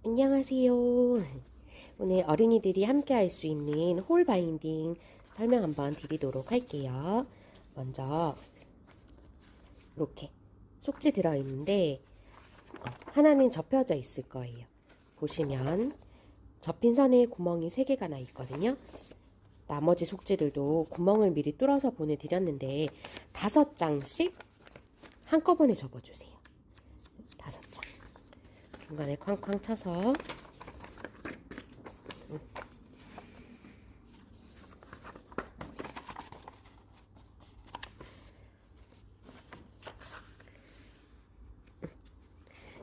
안녕하세요. 오늘 어린이들이 함께 할 수 있는 홀 바인딩 설명 한번 드리도록 할게요. 먼저 이렇게 속지 들어있는데 하나는 접혀져 있을 거예요. 보시면 접힌 선에 구멍이 3개가 나 있거든요. 나머지 속지들도 구멍을 미리 뚫어서 보내드렸는데 5장씩 한꺼번에 접어주세요. 5장. 중간에 쾅쾅 쳐서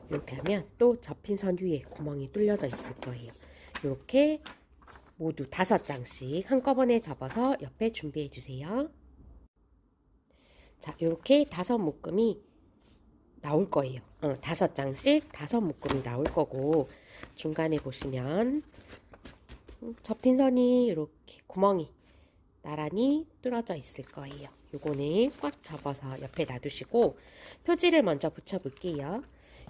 이렇게 하면 또 접힌 선 위에 구멍이 뚫려져 있을 거예요. 이렇게 모두 5장씩 한꺼번에 접어서 옆에 준비해 주세요. 자, 이렇게 5묶음이 나올 거예요. 5장씩 5묶음이 나올 거고, 중간에 보시면 접힌 선이 이렇게 구멍이 나란히 뚫어져 있을 거예요. 요거는 꽉 접어서 옆에 놔두시고 표지를 먼저 붙여 볼게요.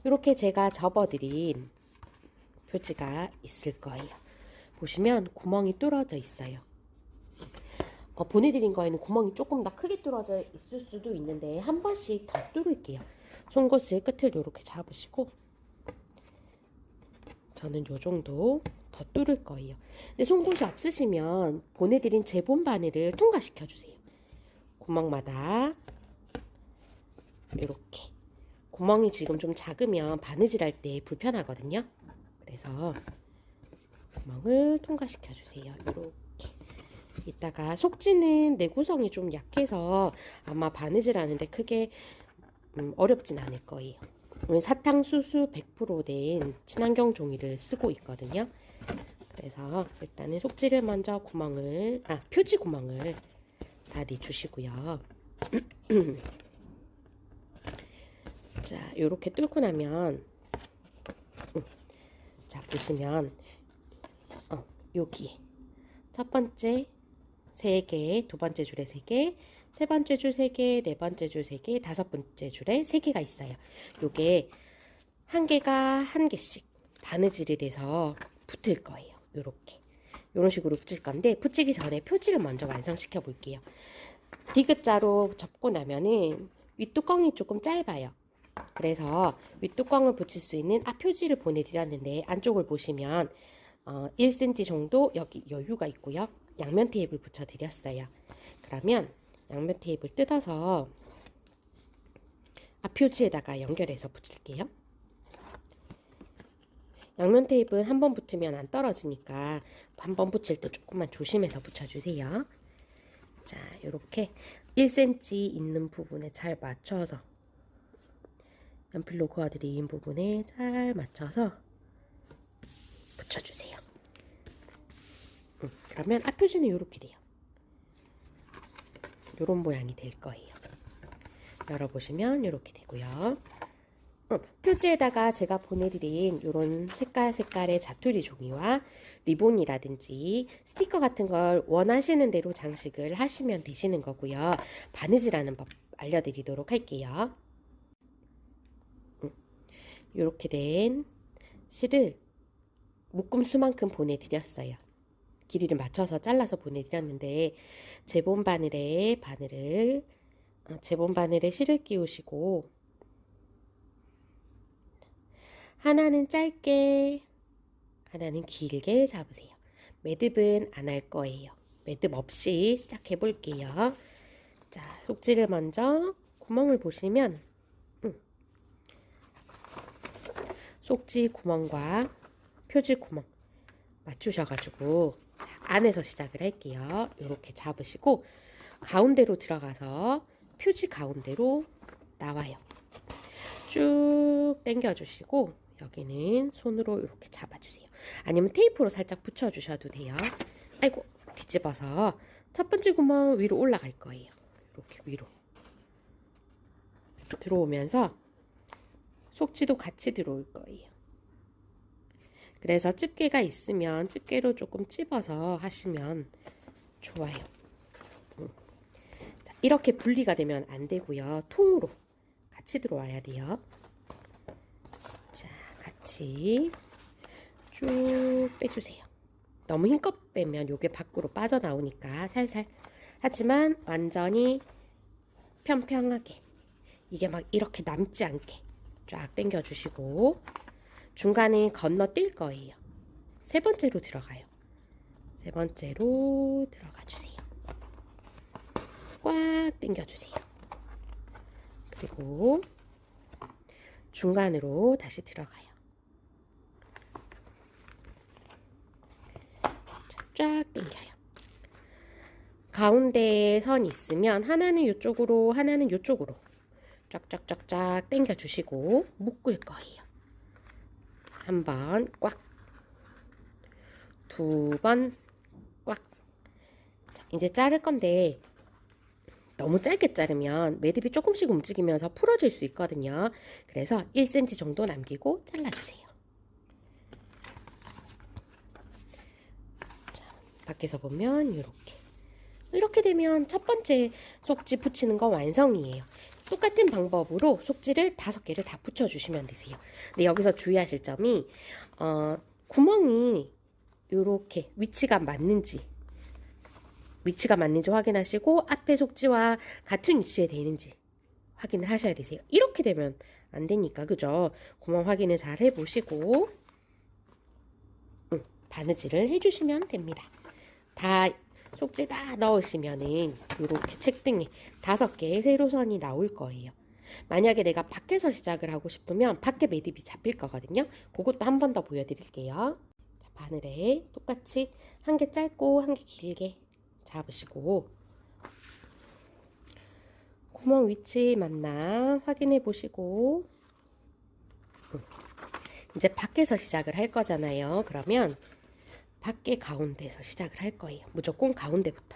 이렇게 제가 접어드린 표지가 있을 거예요. 보시면 구멍이 뚫어져 있어요. 보내드린 거에는 구멍이 조금 더 크게 뚫어져 있을 수도 있는데 한 번씩 더 뚫을게요. 송곳을 끝을 이렇게 잡으시고 저는 요 정도 더 뚫을 거예요. 근데 송곳이 없으시면 보내드린 제본 바늘을 통과시켜 주세요. 구멍마다 이렇게 구멍이 지금 좀 작으면 바느질할 때 불편하거든요. 그래서 구멍을 통과시켜 주세요. 이렇게. 이따가 속지는 내구성이 좀 약해서 아마 바느질 하는데 크게 어렵진 않을 거예요. 오늘 사탕수수 100% 된 친환경 종이를 쓰고 있거든요. 그래서 일단은 속지를 먼저 표지 구멍을 다 내주시고요. 자, 요렇게 뚫고 나면 자, 보시면 여기 첫 번째 3개, 두 번째 줄에 3개, 세 번째 줄 3개, 네 번째 줄 3개, 다섯 번째 줄에 3개가 있어요. 요게 한 개가 한 개씩 바느질이 돼서 붙을 거예요. 요렇게. 요런 식으로 붙일 건데 붙이기 전에 표지를 먼저 완성시켜 볼게요. 디귿자로 접고 나면은 윗뚜껑이 조금 짧아요. 그래서 윗뚜껑을 붙일 수 있는 표지를 보내드렸는데 안쪽을 보시면 1cm 정도 여기 여유가 있고요. 양면 테이프를 붙여드렸어요. 그러면 양면 테이프를 뜯어서 앞표지에다가 연결해서 붙일게요. 양면 테이프는 한 번 붙으면 안 떨어지니까 한 번 붙일 때 조금만 조심해서 붙여주세요. 자, 이렇게 1cm 있는 부분에 잘 맞춰서 연필로 그어드린 부분에 잘 맞춰서 붙여주세요. 그러면 앞표지는 이렇게 돼요. 이런 모양이 될 거예요. 열어보시면 이렇게 되고요. 표지에다가 제가 보내드린 이런 색깔의 자투리 종이와 리본이라든지 스티커 같은 걸 원하시는 대로 장식을 하시면 되시는 거고요. 바느질하는 법 알려드리도록 할게요. 이렇게 된 실을 묶음 수만큼 보내드렸어요. 길이를 맞춰서 잘라서 보내드렸는데 제본 바늘에 실을 끼우시고 하나는 짧게 하나는 길게 잡으세요. 매듭은 안 할 거예요. 매듭 없이 시작해 볼게요. 자, 속지를 먼저 구멍을 보시면 속지 구멍과 표지 구멍 맞추셔가지고 안에서 시작을 할게요. 이렇게 잡으시고 가운데로 들어가서 표지 가운데로 나와요. 쭉 당겨주시고 여기는 손으로 이렇게 잡아주세요. 아니면 테이프로 살짝 붙여주셔도 돼요. 아이고, 뒤집어서 첫 번째 구멍 위로 올라갈 거예요. 이렇게 위로 들어오면서 속지도 같이 들어올 거예요. 그래서 집게가 있으면 집게로 조금 찝어서 하시면 좋아요. 자, 이렇게 분리가 되면 안 되고요. 통으로 같이 들어와야 돼요. 자, 같이 쭉 빼주세요. 너무 힘껏 빼면 요게 밖으로 빠져나오니까 살살. 하지만 완전히 평평하게, 이게 막 이렇게 남지 않게 쫙 당겨주시고, 중간에 건너뛸 거예요. 세 번째로 들어가요. 세 번째로 들어가 주세요. 꽉 당겨주세요. 그리고 중간으로 다시 들어가요. 쫙 당겨요. 가운데에 선이 있으면 하나는 이쪽으로, 하나는 이쪽으로 쫙쫙쫙쫙 당겨 주시고 묶을 거예요. 한 번 꽉, 두 번 꽉. 자, 이제 자를 건데 너무 짧게 자르면 매듭이 조금씩 움직이면서 풀어질 수 있거든요. 그래서 1cm 정도 남기고 잘라주세요. 자, 밖에서 보면 이렇게 되면 첫 번째 속지 붙이는 거 완성이에요. 똑같은 방법으로 속지를 5개를 다 붙여주시면 되세요. 근데 여기서 주의하실 점이 구멍이 이렇게 위치가 맞는지 확인하시고 앞에 속지와 같은 위치에 되는지 확인을 하셔야 되세요. 이렇게 되면 안 되니까, 그죠? 구멍 확인을 잘 해보시고 바느질을 해주시면 됩니다. 다 속지 다 넣으시면은 이렇게 책등에 5개의 세로선이 나올 거예요. 만약에 내가 밖에서 시작을 하고 싶으면 밖에 매듭이 잡힐 거거든요. 그것도 한 번 더 보여드릴게요. 자, 바늘에 똑같이 한 개 짧고 한 개 길게 잡으시고 구멍 위치 맞나 확인해 보시고 이제 밖에서 시작을 할 거잖아요. 그러면 밖에 가운데서 시작을 할 거예요. 무조건 가운데부터.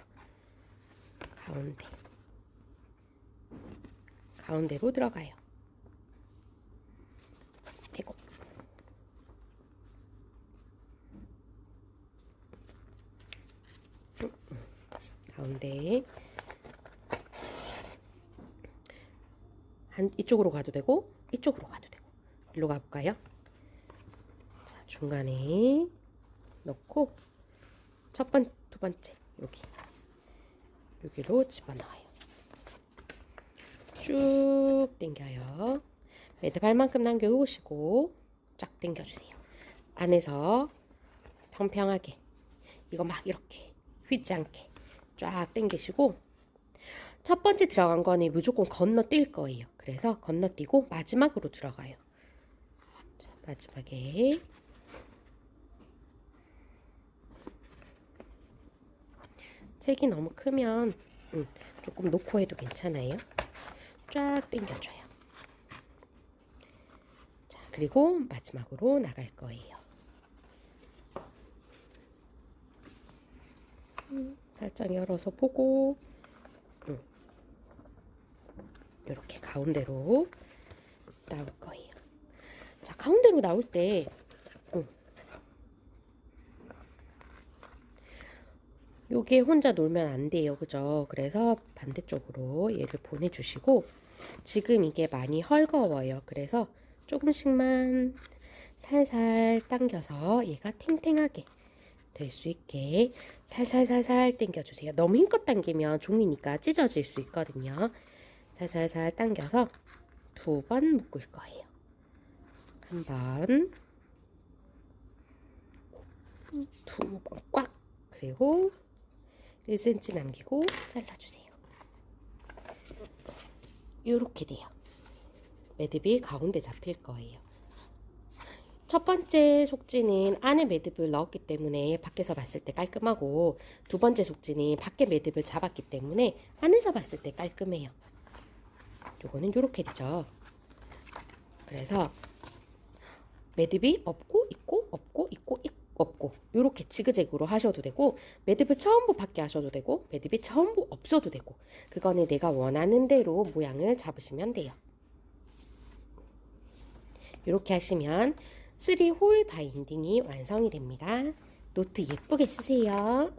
가운데로 들어가요. 아이고. 가운데 이쪽으로 가도 되고 이쪽으로 가도 되고. 일로 가볼까요? 자, 중간에 넣고 두 번째 여기로 집어넣어요. 쭉 당겨요. 매듭 할 만큼 남겨놓으시고 쫙 당겨주세요. 안에서 평평하게, 이거 막 이렇게 휘지 않게 쫙 당기시고, 첫 번째 들어간 거는 무조건 건너뛸 거예요. 그래서 건너뛰고 마지막으로 들어가요. 자, 마지막에 책이 너무 크면 조금 놓고 해도 괜찮아요. 쫙 당겨줘요. 자, 그리고 마지막으로 나갈 거예요. 살짝 열어서 보고 이렇게 가운데로 나올 거예요. 자, 가운데로 나올 때 요게 혼자 놀면 안 돼요. 그죠? 그래서 반대쪽으로 얘를 보내주시고, 지금 이게 많이 헐거워요. 그래서 조금씩만 살살 당겨서 얘가 탱탱하게 될 수 있게 살살살살 당겨주세요. 너무 힘껏 당기면 종이니까 찢어질 수 있거든요. 살살살 당겨서 2번 묶을 거예요. 한 번, 2번 꽉, 그리고 1cm 남기고 잘라주세요. 이렇게 돼요. 매듭이 가운데 잡힐 거예요. 첫 번째 속지는 안에 매듭을 넣었기 때문에 밖에서 봤을 때 깔끔하고, 두 번째 속지는 밖에 매듭을 잡았기 때문에 안에서 봤을 때 깔끔해요. 요거는 이렇게 되죠. 그래서 매듭이 없고 있고 없고 있고 없고 이렇게 지그재그로 하셔도 되고, 매듭을 전부 밖에 하셔도 되고, 매듭이 전부 없어도 되고, 그거는 내가 원하는 대로 모양을 잡으시면 돼요. 이렇게 하시면 3홀 바인딩이 완성이 됩니다. 노트 예쁘게 쓰세요.